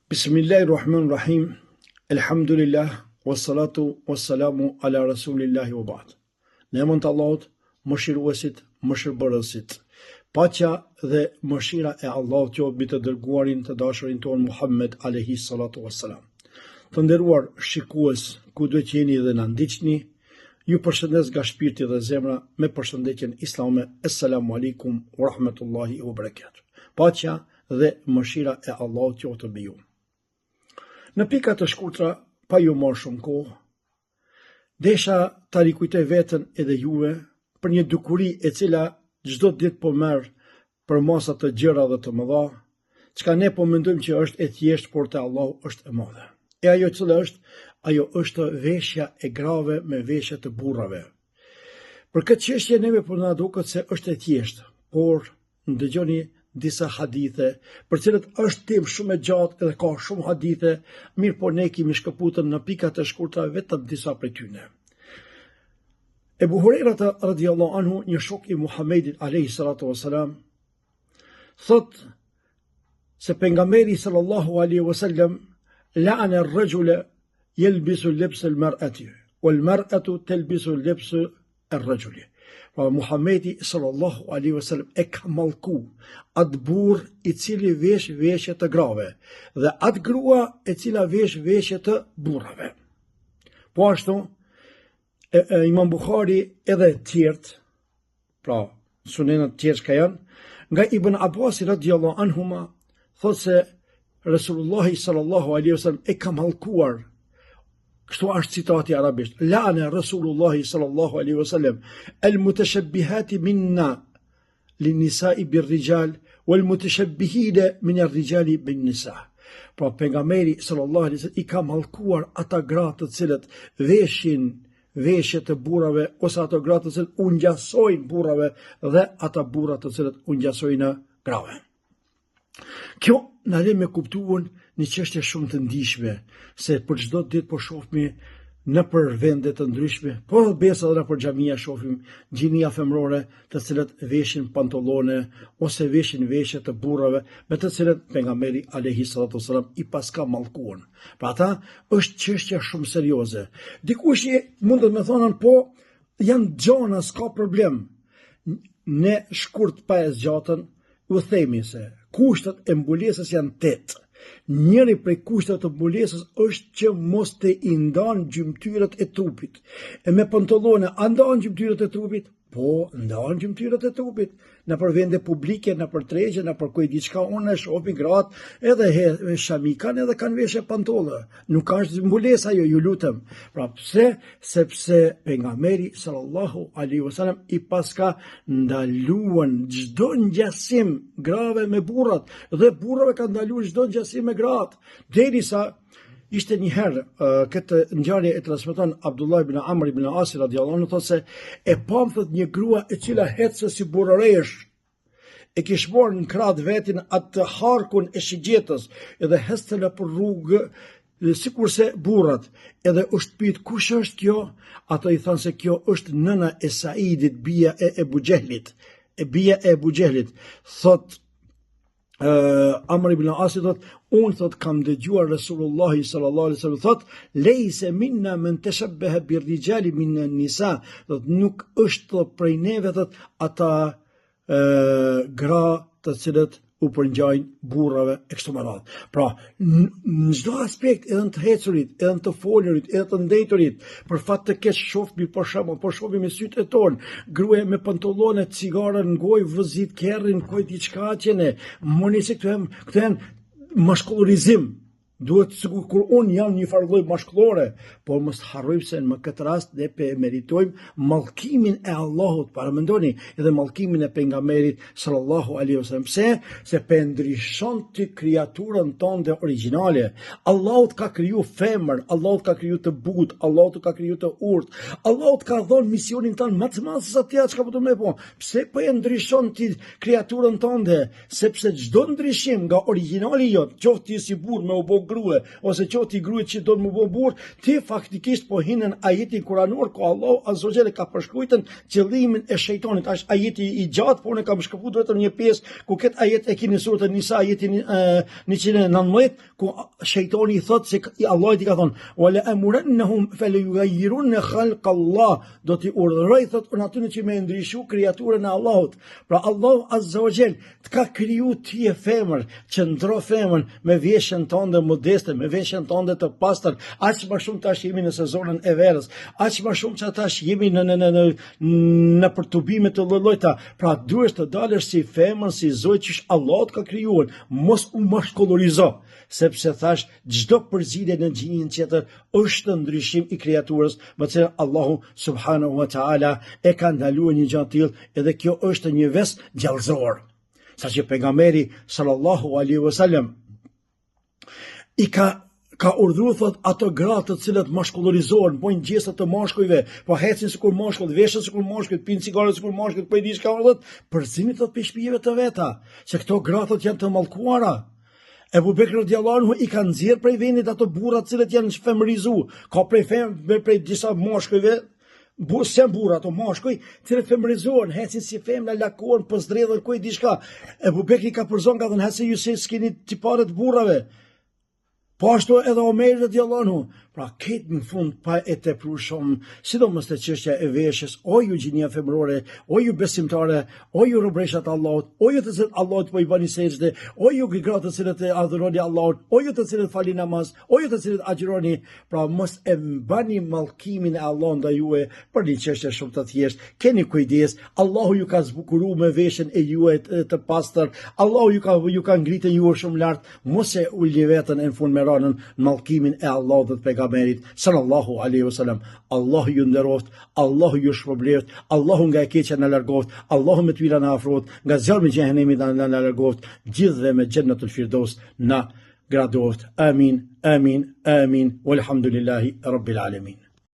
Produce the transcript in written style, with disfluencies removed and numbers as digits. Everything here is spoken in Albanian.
Bismillahirrahmanirrahim. Elhamdulillah, wassalatu wassalamu ala rasulillahi wa ba'd. Në emrin të Allahut, mëshiruesit, mëshirbërësit. Paqja dhe mëshira e Allahut qoftë mbi të dërguarin të dashurin ton Muhammed alayhi salatu wassalam. Të nderuar shikues, kudo që jeni dhe na ndiqni, ju përshëndes nga shpirti dhe zemra me përshëndetjen islame. Assalamu alaikum wa rahmatullahi wa barakatuh. Paqja dhe mëshira e Allahut qoftë mbi ju. Në pika të shkurtra, pa ju marrë shumë kohë, desha ta rikujtoj veten edhe juve për një dukuri e cila çdo ditë po merr për masa të gjëra dhe të mëdha, çka ne po mendojmë që është e thjeshtë, por te Allahu është e madhe. E ajo cila është, ajo është veshja e grave me veshje të burrave. Për këtë çështje neve po na duket se është e thjeshtë, por ndëgjoni disa hadithe, për cilët është temë shumë e gjatë edhe ka shumë hadithe, mirë po ne kemi shkëputën në pikat e shkurtra vetëm disa prej tyre. Ebu Hurajra radhiyallahu anhu, një shok i Muhamedit alayhi salatu wasalam, thot se pejgamberi sallallahu alaihi wasallam la'ana ar-rajula yalbisu libs al-mar'ati wal-mar'atu talbisu libs ar-rajuli. Muhamedi sallallahu alaihi wasallam e ka mallku atë burr i cili vesh veshje të grave dhe atë grua e cila vesh veshje të burrave. Po ashtu Imam Buhari edhe tjertë, pra sunenat tjerë që janë, nga Ibn Abbas radhiyallahu anhuma, thot se Resulullah sallallahu alaihi wasallam e ka mallkuar. Kështu është citati arabisht. La'ana Rasulullah sallallahu alaihi wasallam al-mutashabbihati minna lin-nisa'i bir-rijal wal-mutashabbihina min ar-rijali bin-nisa. Pra pejgamberi sallallahu alaihi wasallam i ka mallkuar ata gratë të cilët veshin veshje të burrave ose ato gratë të cilët u ngjasojnë burrave dhe ata burra të cilët u ngjasojnë grave. Kjo na le me kuptuan një çështje shumë të ndihshme, se për çdo ditë po shohim në për vende të ndryshme, po besa edhe për xhamia shohim gjinia femrore të cilët veshin pantallone ose veshin veshje të burrave me të cilët pejgamberi alayhi salatu wasalam i paska mallkuan. Pra ata është çështje shumë serioze. Dikush mund të më thonë po janë gjona, s'ka problem. Ne shkurt pa e zgjatën u themi se kushtet e mbulesës janë 8. Njëri prej kushtet të mbulesës është që mos të i ndan gjymtyrët e trupit. E me pantallone, a ndan gjymtyrët e trupit? Po, ndan gjymtyrët e trupit. Në për vende publike, në për tregje, në për kujt diçka, unë shohim gratë edhe shamikan edhe kanë veshje pantolle. Nuk ka mbulesë ajo, ju lutem. Pra pse? Sepse pejgamberi sallallahu alaihi wasallam i paska ndaluan çdo ngjasim grave me burrat dhe burrave kanë ndaluar çdo ngjasim me gratë. Derisa ishte një herë këtë ngjarje e transmeton Abdullah ibn Amr ibn As radhiyallahu anhu, thotë se e pam thot një grua e cila ecse si burrëresh, e kish marrë në krah vetin atë harkun e shigjetës edhe heste nëpër rrugë sikurse burrat, edhe është pyet kush është kjo, ato i thanë se kjo është nëna e Saidit, bia e Ebu Gjehlit, thot Amr ibn As thot, unë thot kam dëgjuar Resulullah sallallahu alaihi wasallam thot, lejse minna men tashabbaha bir-rijali min an-nisa, thot nuk është prej neve thot ata gra të cilët u përngjajnë burrave e kështu me radhë. Pra, në çdo aspekt, edhe në të hecurit, edhe në të folurit, edhe të ndëturit, për fat të keq shohmi për shembull, po shohim me sytë e ton, gruaja me pantallone, cigare në gojë, vëzit kerrin, kujt diçka qenë, monisi këtu janë mashkullorizim. Duhet sikur kur unë jam një farë lloj mashkullore, por mos harrojmë se në këtë rast ne meritojmë mallkimin e Allahut, para mendoni, edhe mallkimin e pejgamberit sallallahu alaihi wasallam. Pse? Se pe ndryshon ti kriaturën tonë origjinale. Allahut ka kriju femër, Allahut ka kriju të butë, Allahut ka kriju të urtë, Allahut ka dhënë misionin tonë më të madh se sa ti çka po të më po. Pse po e ndryshon ti kriaturën tonë? Sepse çdo ndryshim nga origjinali jot, qoftë ti si burr me u bë grua ose qoftë i gruajt që do të më bë burr, ti faktikisht po hinën ajetin kuranor ku Allahu azza wa jalla ka përshkruajtur qëllimin e shejtanit. Është ajeti i gjatë, por ne kam shkëputur vetëm një pjesë ku këtë ajet e keni në surën Nisa ajetin 119 ku shejtani i thotë se Allah i ka thonë wala amurannahum falyughayyirunna khalqa Allah, do t'i urdhëroj thotë unë aty që më ndryshu kriaturën e Allahut. Pra Allahu azza wa jall të ka kriju ti e femër, që ndro femën me veshën tënde modeste, me veshën tënde të pastër, aq më shumë tash jemi në sezonën e verës, aq më shumë që tash jemi në perturbime të lloj-llojta. Pra duhesh të dalësh si femër, si zoj që Allah të ka krijuar, mos u mashkollorizo, sepse thash çdo përzierje në gjinjën tjetër është ndryshim i kriaturës, me të Allahu subhanahu wa taala e ka ndaluar një gjë të tillë, edhe kjo është një ves gjallëzor. Saqë pejgamberi sallallahu alaihi wasallam i ka urdhëruar thot ato gratë të cilat mashkullorizohen, bojnë gjesta të mashkujve, po hecin sikur mashkull, veshën sikur mashkull, pinë cigare sikur mashkull, po i di çka thot, përzini thot pe shtëpive të veta, se këto gratë janë të mallkuara. Ebu Bekri radiallahu anhu i ka nxjerr prej vendit ato burra të cilët janë femërizuar. Ka prej disa mashkujve, se burra ato mashkuj, cilët femërizohen, hecin si femra, lakohen, po zdredhen ku i di çka. Ebu Bekri ka përzon ka thënë hase ju se s'keni tipare të burrave. Po ashtu edhe Omeri radiallahu anhu. Pra këtë në fund pa e tepruar shumë, sidomos te çështja e veshjes, o ju gjinia femërore, o ju besimtare, o ju robreshat e Allahut, o ju të cilët Allahut po i bani sejdë, o ju gratë të cilët e adhuroni Allahut, o ju të cilët falni namaz, o ju të cilët agjironi, pra mos e mbani mallkimin e Allahut ndaj juve për një çështje shumë të thjeshtë. Keni kujdes, Allahu ju ka zbukuruar me veshjen e juaj të pastër, Allahu ju ka ngritur ju shumë lart, mos e ulni veten në fund me ranën mallkimin e Allahut dhe pejgamberit sallallahu alaihi wasallam. Allahu ju nderoft, Allahu ju shpërbleft, Allahu nga e keqja na largoft, Allahu me tyra na afroft, nga zjarmi i xhenemit na largoft, gjithve me xhennetul firdaus na gradoft. Amin, amin, amin. Walhamdulillahi rabbil alamin.